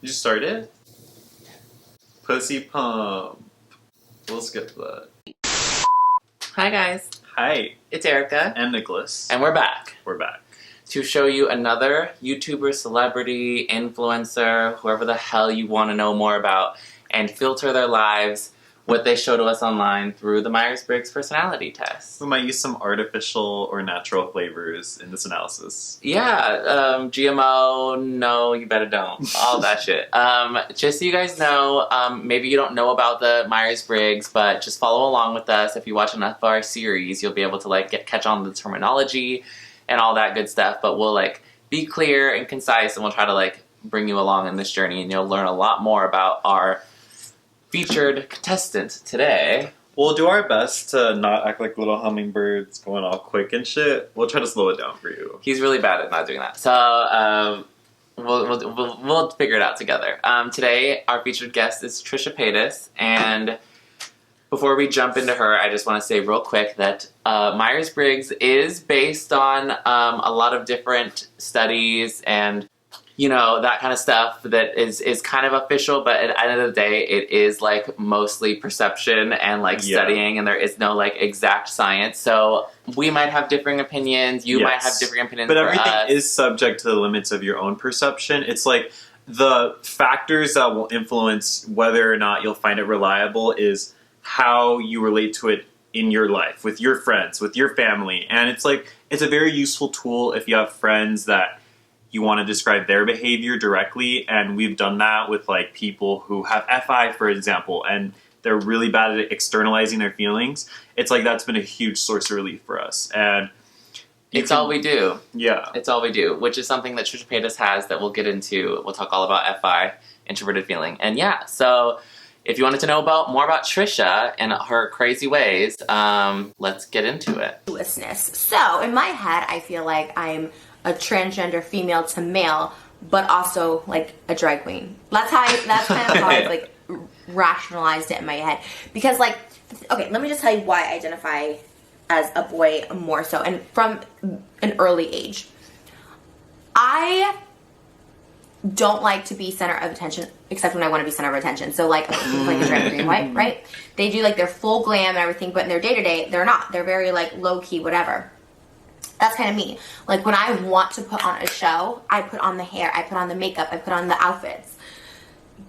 You started? Pussy pump. We'll skip that. Hi guys, Hi. it's Erica. And Nicholas. And we're back We're back. to show you another YouTuber, celebrity, influencer, whoever the hell you want to know more about, and filter their lives, what they show to us online through the Myers Briggs Personality Test. We might use some artificial or natural flavors in this analysis. Yeah, GMO, no, you better don't. All that shit. Just so you guys know, maybe you don't know about the Myers Briggs, but just follow along with us. If you watch enough of our series, you'll be able to catch on the terminology and all that good stuff. But we'll be clear and concise, and we'll try to bring you along in this journey, and you'll learn a lot more about our featured contestant today. We'll do our best to not act like little hummingbirds going all quick and shit. We'll try to slow it down for you. He's really bad at not doing that. So, we'll figure it out together. Today, our featured guest is Trisha Paytas, and before we jump into her, I just want to say real quick that Myers Briggs is based on a lot of different studies and that kind of stuff that is kind of official, but at the end of the day, it is mostly perception and studying, and there is no exact science. So we might have differing opinions. You might have differing opinions. But everything is subject to the limits of your own perception. It's the factors that will influence whether or not you'll find it reliable is how you relate to it in your life, with your friends, with your family. And it's a very useful tool if you have friends that you want to describe their behavior directly, and we've done that with people who have FI, for example, and they're really bad at externalizing their feelings. It's that's been a huge source of relief for us, and it's all we do. Yeah, it's all we do, which is something that Trisha Paytas has that we'll get into. We'll talk all about FI, introverted feeling, and yeah. So if you wanted to know more about Trisha and her crazy ways, let's get into it. So in my head, I feel like I'm a transgender female to male, but also a drag queen. That's kind of how I've rationalized it in my head. Because okay, let me just tell you why I identify as a boy more so, and from an early age. I don't like to be center of attention, except when I want to be center of attention. So like a drag queen, right? They do their full glam and everything, but in their day-to-day, they're not. They're very low-key, whatever. That's kind of me. When I want to put on a show, I put on the hair, I put on the makeup, I put on the outfits.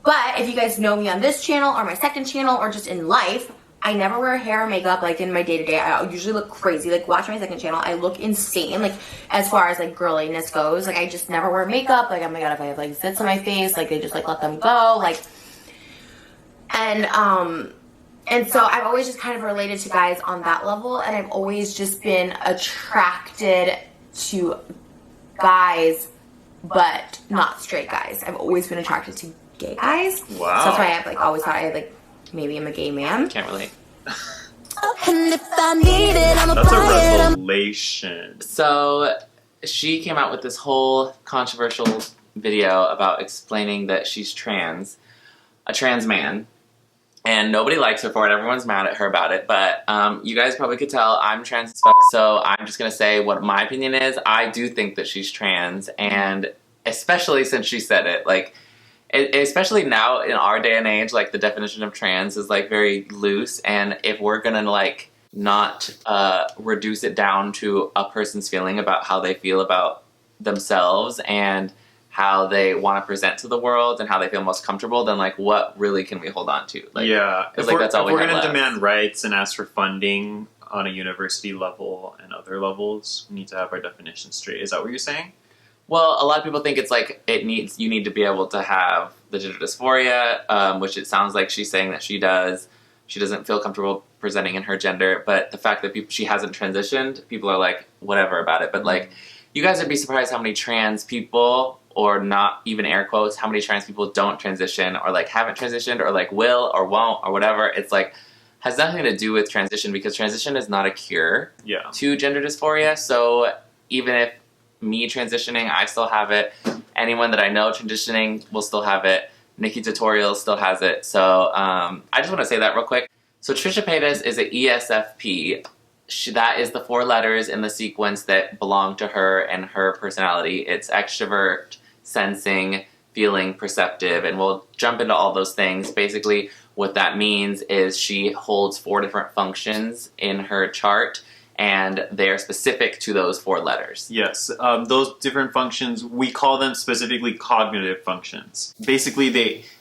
But if you guys know me on this channel or my second channel or just in life, I never wear hair or makeup in my day-to-day. I usually look crazy. Watch my second channel, I look insane. As far as girliness goes, I just never wear makeup. Oh my god, if I have zits on my face, they just let them go. And so I've always just kind of related to guys on that level, and I've always just been attracted to guys, but not straight guys. I've always been attracted to gay guys. Wow. So that's why I've always thought maybe I'm a gay man. Can't relate. That's a revelation. So she came out with this whole controversial video about explaining that she's trans, a trans man. And nobody likes her for it. Everyone's mad at her about it. But you guys probably could tell I'm trans as fuck. So I'm just going to say what my opinion is. I do think that she's trans. And especially since she said it. Especially now in our day and age, the definition of trans is very loose. And if we're going to not reduce it down to a person's feeling about how they feel about themselves and how they want to present to the world and how they feel most comfortable, then what really can we hold on to? Yeah, if we're going to demand rights and ask for funding on a university level and other levels, we need to have our definition straight. Is that what you're saying? Well, a lot of people think it's you need to be able to have the gender dysphoria, which it sounds like she's saying that she does. She doesn't feel comfortable presenting in her gender, but the fact that she hasn't transitioned, people are whatever about it. But you guys would be surprised how many trans people, or not even air quotes, how many trans people don't transition or haven't transitioned or will or won't or whatever. It's has nothing to do with transition, because transition is not a cure to gender dysphoria. So even if me transitioning, I still have it. Anyone that I know transitioning will still have it. Nikki Tutorial still has it. So I just want to say that real quick. So Trisha Paytas is an ESFP. That is the 4 letters in the sequence that belong to her and her personality. It's extrovert, sensing, feeling, perceptive, and we'll jump into all those things. Basically, what that means is she holds 4 different functions in her chart, and they're specific to those 4 letters. Yes, those different functions, we call them specifically cognitive functions. Basically,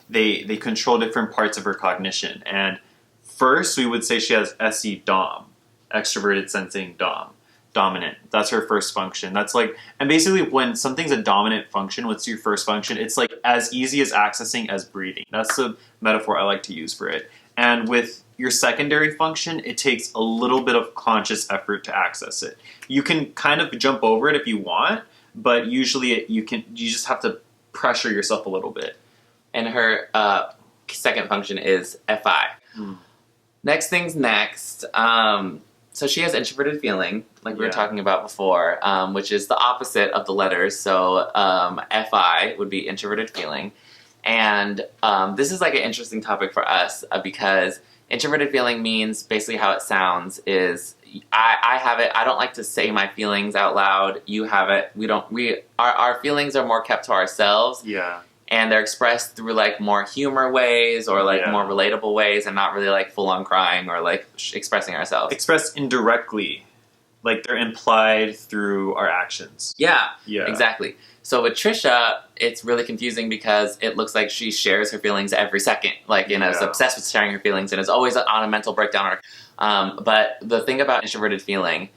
they control different parts of her cognition. And first, we would say she has SE Dom, extroverted sensing Dom. Dominant. That's her first function. That's like, and basically when something's a dominant function, what's your first function? It's like as easy as accessing as breathing. That's the metaphor I like to use for it. And with your secondary function, it takes a little bit of conscious effort to access it. You can kind of jump over it if you want, but usually you just have to pressure yourself a little bit. And her second function is FI. Next thing's next. So she has introverted feeling, like we were talking about before, which is the opposite of the letters. So FI would be introverted feeling. And this is like an interesting topic for us because introverted feeling means basically how it sounds is I have it. I don't like to say my feelings out loud. You have it. Our feelings are more kept to ourselves. Yeah. And they're expressed through like more humor ways or like more relatable ways and not really like full on crying or like expressing ourselves. Expressed indirectly. Like they're implied through our actions. Yeah, Yeah. exactly. So with Trisha, it's really confusing because it looks like she shares her feelings every second. Like, is obsessed with sharing her feelings and is always on a mental breakdown. But the thing about introverted feeling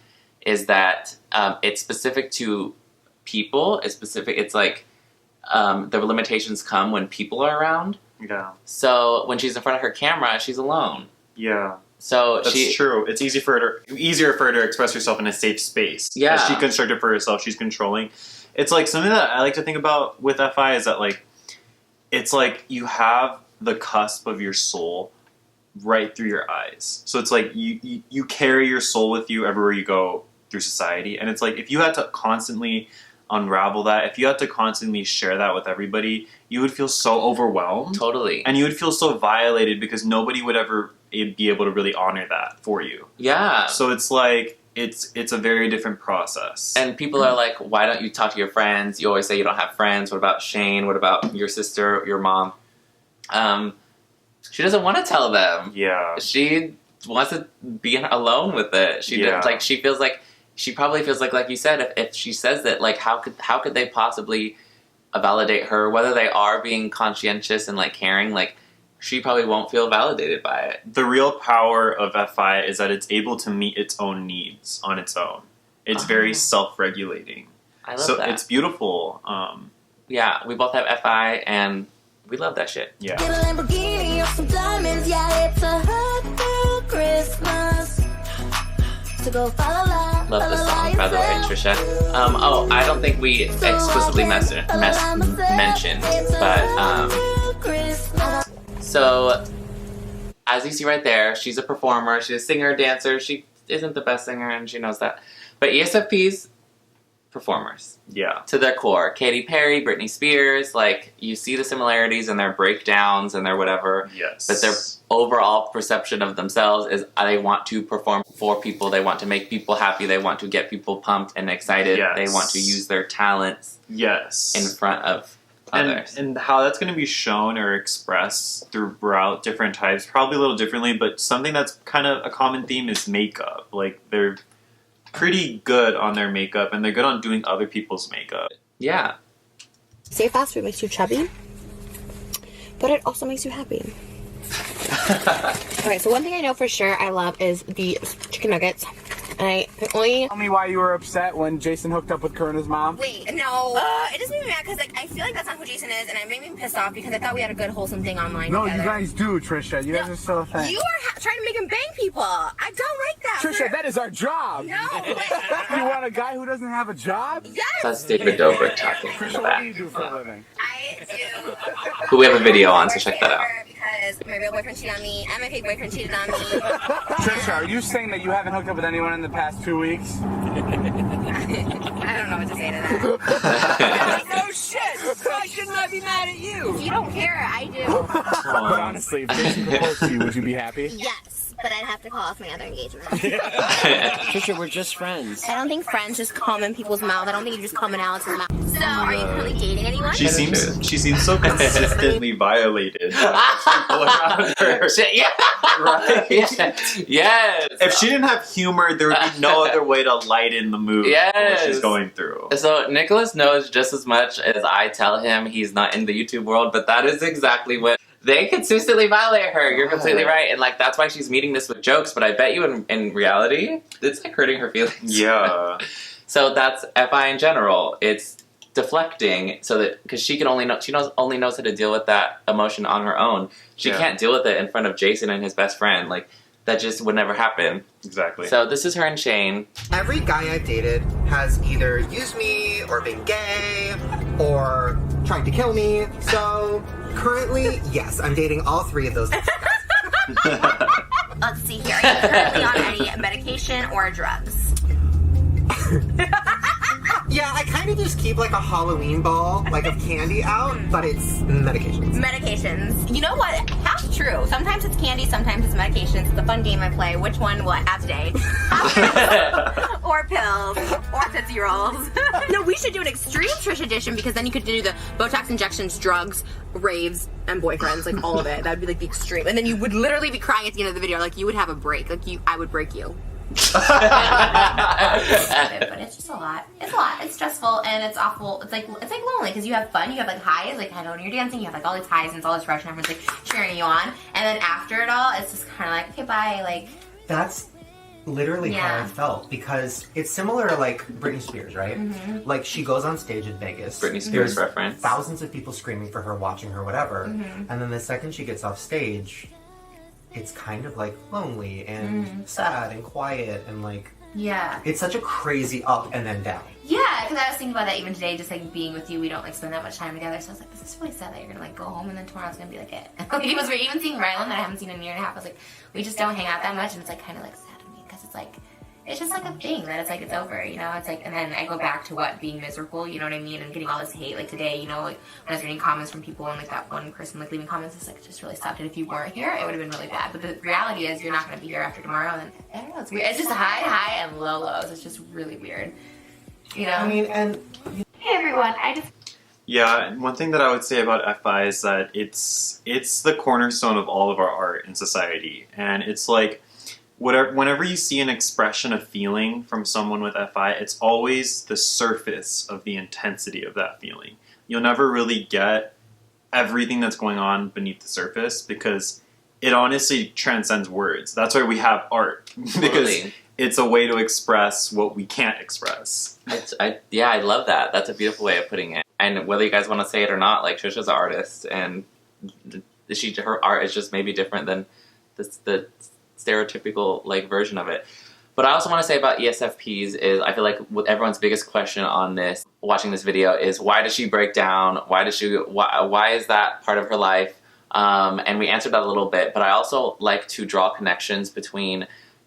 is that it's specific to people. It's like the limitations come when people are around. Yeah. So when she's in front of her camera, she's alone. Yeah. So that's true. It's easier for her to express herself in a safe space. Yeah. As she constructed for herself, she's controlling. It's like something that I like to think about with FI is that like it's like you have the cusp of your soul right through your eyes. So it's like you carry your soul with you everywhere you go through society. And it's like if you had to constantly unravel that, if you had to constantly share that with everybody, you would feel so overwhelmed. Totally. And you would feel so violated because nobody would ever be able to really honor that for you. Yeah. So it's like it's a very different process. And people are like, why don't you talk to your friends? You always say you don't have friends. What about Shane? What about your sister, your mom? She doesn't want to tell them. Yeah. She wants to be alone with it. She probably feels like you said, if she says that, like, how could they possibly validate her, whether they are being conscientious and like caring, like she probably won't feel validated by it. The real power of FI is that it's able to meet its own needs on its own. It's very self-regulating. I love that. It's beautiful. Yeah, we both have FI and we love that shit. Yeah. Get a Lamborghini or some diamonds, yeah, it's a hot girl Christmas. To go fa la la. Love this song, by the way, Trisha. I don't think we explicitly mentioned, but so as you see right there, she's a performer, she's a singer, dancer. She isn't the best singer, and she knows that. But ESFPs, performers. Yeah. To their core. Katy Perry, Britney Spears, like, you see the similarities in their breakdowns and their whatever. Yes. But their overall perception of themselves is they want to perform for people, they want to make people happy, they want to get people pumped and excited, they want to use their talents in front of others. And how that's going to be shown or expressed throughout different types, probably a little differently, but something that's kind of a common theme is makeup. Like, they're pretty good on their makeup, and they're good on doing other people's makeup. Yeah. Say fast food makes you chubby, but it also makes you happy. Okay, so one thing I know for sure I love is the chicken nuggets. And I only... Tell me why you were upset when Jason hooked up with Karina's mom. Wait, no. It doesn't make me mad because like, I feel like that's not who Jason is, and it made me pissed off because I thought we had a good, wholesome thing online No, together. you guys do, Trisha. You guys are still a thing. You are trying to make him bang people. I don't like that. Trisha, that is our job. No. You want a guy who doesn't have a job? Yes. That's David Dobrik talking in the Trisha, what do you back. do for a living? I do. Who we have a video on, so check that out. Because my real boyfriend cheated on me, and my fake boyfriend cheated on me. Trisha, are you saying that you haven't hooked up with anyone in the past 2 weeks? I don't know what to say to that. No shit! Why shouldn't I be mad at you? If you don't care, I do. But honestly, if Jason proposed to you, would you be happy? Yes. but I'd have to call off my other engagement. Trisha, we're just friends. I don't think friends just come in people's mouth. I don't think you just come in Alex's mouth. So, are you currently dating anyone? She seems so consistently violated. People around her. Yeah. Right? Yes. If she didn't have humor, there would be no other way to lighten the mood what she's going through. So Nicholas knows just as much as I tell him he's not in the YouTube world, but that is exactly what they consistently violate her. You're completely right. And like that's why she's meeting this with jokes, but I bet you in reality, it's like hurting her feelings. Yeah. So that's FI in general. It's deflecting so that because she only knows how to deal with that emotion on her own. She can't deal with it in front of Jason and his best friend. Like that just would never happen. Exactly. So this is her and Shane. Every guy I've dated has either used me or been gay or tried to kill me. So currently, yes, I'm dating all three of those. Let's see here. Are you currently on any medication or drugs? Yeah, I kind of just keep like a Halloween ball, like of candy out, but it's medications. Medications. You know what? That's true. Sometimes it's candy, sometimes it's medications. It's a fun game I play. Which one will I have today? Or pills. Or Tootsie Rolls. No, we should do an extreme Trish edition because then you could do the Botox injections, drugs, raves, and boyfriends, like all of it. That would be like the extreme. And then you would literally be crying at the end of the video. Like you would have a break. Like I would break you. But it's just a lot. It's a lot. It's stressful and it's awful. It's like lonely because you have fun. You have like highs, like I know when you're dancing, you have like all these highs and it's all this rush and everyone's like cheering you on. And then after it all, it's just kind of like okay, bye. Like that's literally how I felt because it's similar to like Britney Spears, right? Mm-hmm. Like she goes on stage in Vegas. Britney Spears There's reference. Thousands of people screaming for her, watching her, whatever. Mm-hmm. And then the second she gets off stage, it's kind of like lonely and sad and quiet and like it's such a crazy up and then down. Yeah, because I was thinking about that even today, just like being with you, we don't like spend that much time together. So I was like, this is really sad that you're gonna like go home and then tomorrow's gonna be like it. Like, it was weird. Even seeing Rylan that I haven't seen in a year and a half, I was like, we just don't hang out that much, and it's like kind of like sad to me because it's like. It's just like a thing that it's like it's over, you know. It's like, and then I go back to what being miserable, you know what I mean, and getting all this hate. Like today, you know, like when I was reading comments from people and like that one person like leaving comments, it's like it just really sucked. And if you weren't here, it would have been really bad. But the reality is, you're not going to be here after tomorrow. And I don't know, it's weird. It's just high and low lows. It's just really weird, you know. I mean, and hey everyone, Yeah, and one thing that I would say about FI is that it's the cornerstone of all of our art in society, and it's like. Whenever you see an expression of feeling from someone with FI, it's always the surface of the intensity of that feeling. You'll never really get everything that's going on beneath the surface because it honestly transcends words. That's why we have art, because it's a way to express what we can't express. I love that. That's a beautiful way of putting it. And whether you guys want to say it or not, like Trisha's an artist, and her art is just maybe different than the stereotypical like version of it. But I also want to say about ESFPs is I feel like everyone's biggest question on this, watching this video, is why does she break down? Why is that part of her life? And we answered that a little bit, but I also like to draw connections between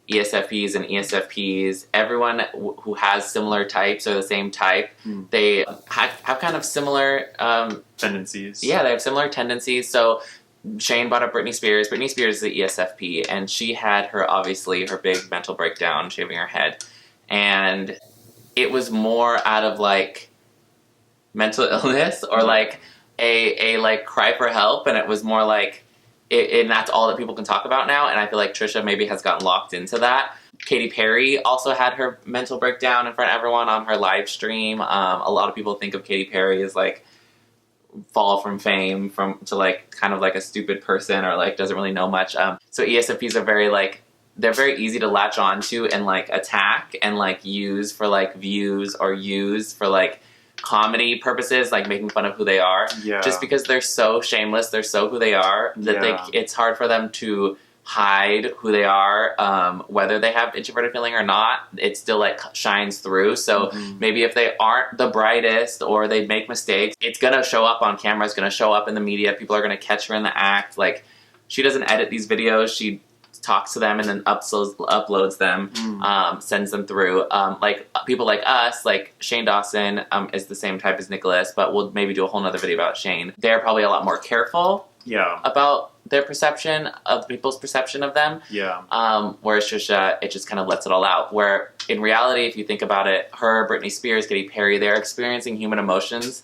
ESFPs and ESFPs. Everyone who has similar types or the same type, they have kind of similar tendencies. Yeah, they have similar tendencies. So Shane brought up Britney Spears. Britney Spears is the ESFP, and she had her big mental breakdown, shaving her head. And it was more out of, like, mental illness or, like, a like, cry for help, and it was more like, and that's all that people can talk about now, and I feel like Trisha maybe has gotten locked into that. Katy Perry also had her mental breakdown in front of everyone on her live stream. A lot of people think of Katy Perry as, like, fall from fame to like kind of like a stupid person or like doesn't really know much. So ESFPs are very like, they're very easy to latch onto and like attack and like use for like views or use for like comedy purposes, like making fun of who they are. Yeah. Just because they're so shameless, they're so who they are that it's hard for them to hide who they are, whether they have introverted feeling or not, it still like shines through. So maybe if they aren't the brightest or they make mistakes, it's gonna show up on camera, it's gonna show up in the media, people are gonna catch her in the act. Like, she doesn't edit these videos, she talks to them and then uploads them, sends them through. Like people like us, like Shane Dawson is the same type as Nicholas, but we'll maybe do a whole nother video about Shane. They're probably a lot more careful about their perception of people's perception of them. Yeah. Whereas Trisha, it just kind of lets it all out. Where in reality, if you think about it, her, Britney Spears, Katy Perry, they're experiencing human emotions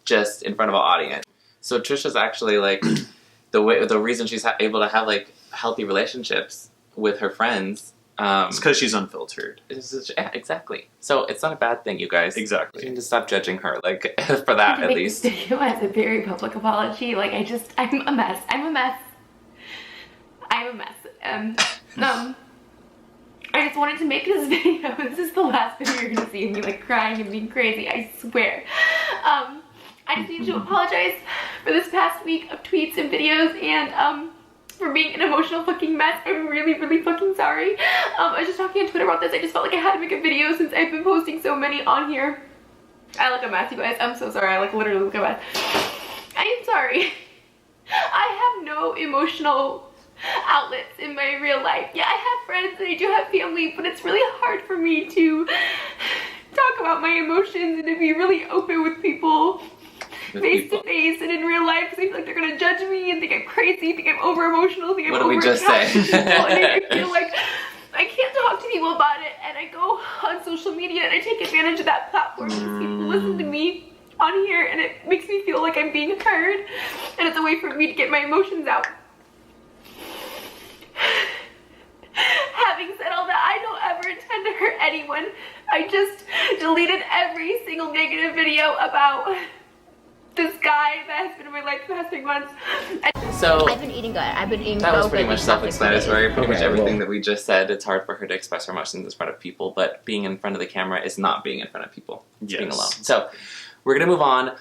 just in front of an audience. So Trisha's actually like the reason she's able to have like healthy relationships with her friends. It's because she's unfiltered. Yeah, exactly. So it's not a bad thing, you guys. Exactly. You need to stop judging her, like, for that at least. This video as a very public apology. Like, I'm a mess. I'm a mess. I just wanted to make this video. This is the last video you're gonna see of me, like, crying and being crazy, I swear. I just need to apologize for this past week of tweets and videos and, for being an emotional fucking mess. I'm really, really fucking sorry. I was just talking on Twitter about this. I just felt like I had to make a video since I've been posting so many on here. I look a mess, you guys. I'm so sorry. I like literally look a mess. I am sorry. I have no emotional outlets in my real life. Yeah, I have friends and I do have family, but it's really hard for me to talk about my emotions and to be really open with people. Face to face and in real life because I feel like they're gonna judge me and think I'm crazy, think I'm over emotional, think I'm over attached to people, and I feel like I can't talk to people about it, and I go on social media and I take advantage of that platform because people listen to me on here and it makes me feel like I'm being heard and it's a way for me to get my emotions out. Having said all that, I don't ever intend to hurt anyone. I just deleted every single negative video about this guy that has been in my life for the past 3 months. So I've been eating good. I've been eating that was so pretty good much these past 6 self-explanatory. Pretty much Okay, everything well- that we just said. It's hard for her to express her emotions in front of people, but being in front of the camera is not being in front of people. It's being Yes. alone. So we're gonna move on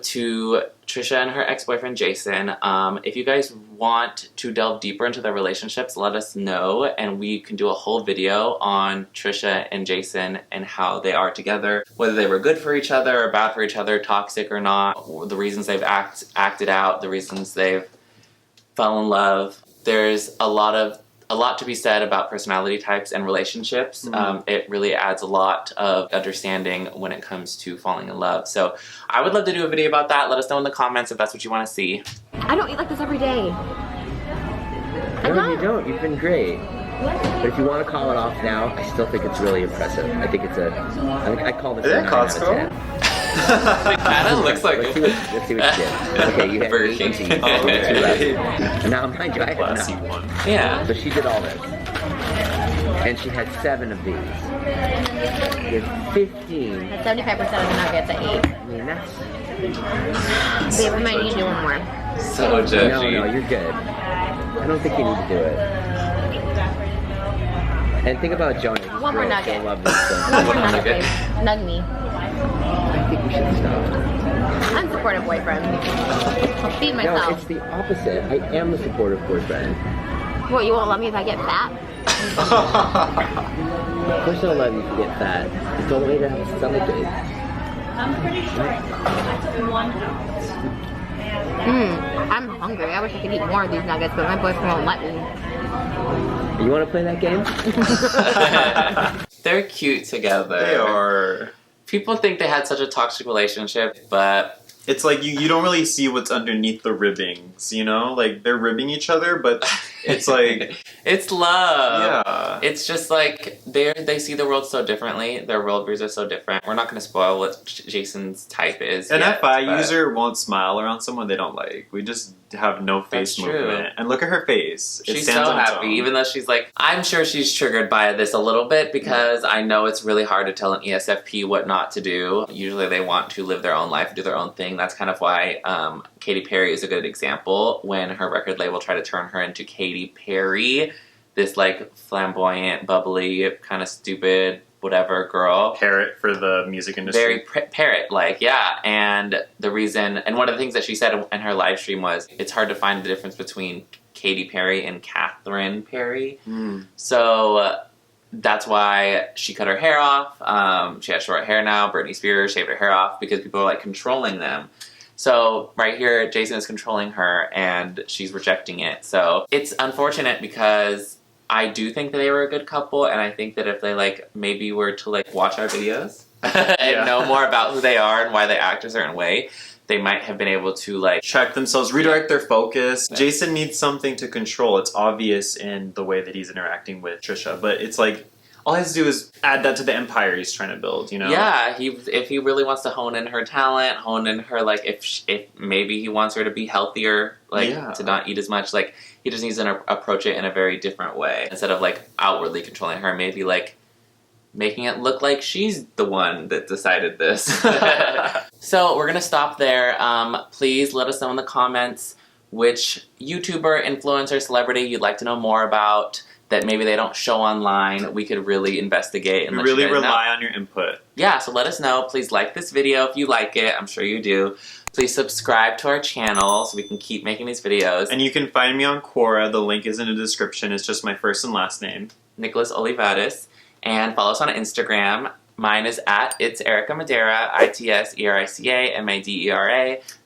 to Trisha and her ex-boyfriend Jason. If you guys want to delve deeper into their relationships, let us know, and we can do a whole video on Trisha and Jason and how they are together, whether they were good for each other or bad for each other, toxic or not, the reasons they've acted out, the reasons they've fell in love. There's a lot to be said about personality types and relationships. It really adds a lot of understanding when it comes to falling in love. So I would love to do a video about that. Let us know in the comments if that's what you want to see. I don't eat like this every day. No, you don't. You've been great. But if you want to call it off now, I still think it's really impressive. I think it's I call this Is a that 9 out of Costco? 10. It kind of looks like Let's see what you did. Okay, you had Burger me King. and you had Okay. 2 left. And now, mind you, I Classy have one. Yeah. So she did all this. And she had 7 of these. You had 15. That's 75% of the nuggets I ate. I mean, that's... Babe, we might need to do one more. So judgy. No, you're good. I don't think you need to do it. And think about Jonah. This One more girl nugget. still loves this stuff. One more One nugget, nugget. babe. Nug me. I think we should stop. Unsupportive boyfriend. I'll feed No, myself. it's the opposite. I am the supportive boyfriend. What, you won't love me if I get fat? Of course I'll love you if you get fat. It's the only way to have a stomach ache. I'm hungry. I wish I could eat more of these nuggets, but my boyfriend won't let me. You want to play that game? They're cute together. They are. People think they had such a toxic relationship, but It's like you don't really see what's underneath the ribbings, you know? Like, they're ribbing each other, but it's like... it's love. Yeah. It's just like they see the world so differently. Their worldviews are so different. We're not going to spoil what Jason's type is. An yet, FI but user won't smile around someone they don't like. We just have no face That's true. movement. And look at her face. It She's stands so on its happy, own. even though she's like, I'm sure she's triggered by this a little bit because I know it's really hard to tell an ESFP what not to do. Usually they want to live their own life, do their own thing. That's kind of why Katy Perry is a good example when her record label tried to turn her into Katy Perry, this like flamboyant, bubbly, kind of stupid, whatever girl. Parrot for the music industry. Very parrot-like, yeah. And the reason, and one of the things that she said in her live stream was, it's hard to find the difference between Katy Perry and Catherine Perry. So that's why she cut her hair off. She has short hair now. Britney Spears shaved her hair off because people are like controlling them. So right here, Jason is controlling her and she's rejecting it. So it's unfortunate because I do think that they were a good couple, and I think that if they like maybe were to like watch our videos and know more about who they are and why they act a certain way, they might have been able to like check themselves, redirect their focus. Jason needs something to control. It's obvious in the way that he's interacting with Trisha, but it's like all he has to do is add that to the empire he's trying to build, you know? Yeah, if he really wants to hone in her talent, hone in her, like, if maybe he wants her to be healthier, like, to not eat as much, like, he just needs to approach it in a very different way. Instead of, like, outwardly controlling her, maybe, like, making it look like she's the one that decided this. So, we're gonna stop there. Please let us know in the comments which YouTuber, influencer, celebrity you'd like to know more about that maybe they don't show online. We could really investigate and we let really you guys rely know. on your input. Yeah, so let us know. Please like this video if you like it. I'm sure you do. Please subscribe to our channel so we can keep making these videos. And you can find me on Quora. The link is in the description. It's just my first and last name. Nicholas Olivares. And follow us on Instagram. Mine is at It's Erica Madera, ITSERICA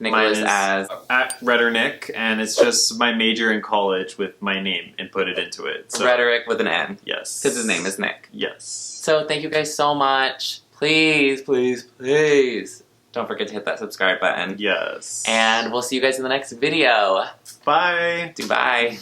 Nicholas Mine is as at Rhetoric, and it's just my major in college with my name inputted into it. So, Rhetoric with an N. yes. Because his name is Nick. Yes. So thank you guys so much. Please, please, please don't forget to hit that subscribe button. Yes. And we'll see you guys in the next video. Bye. Goodbye.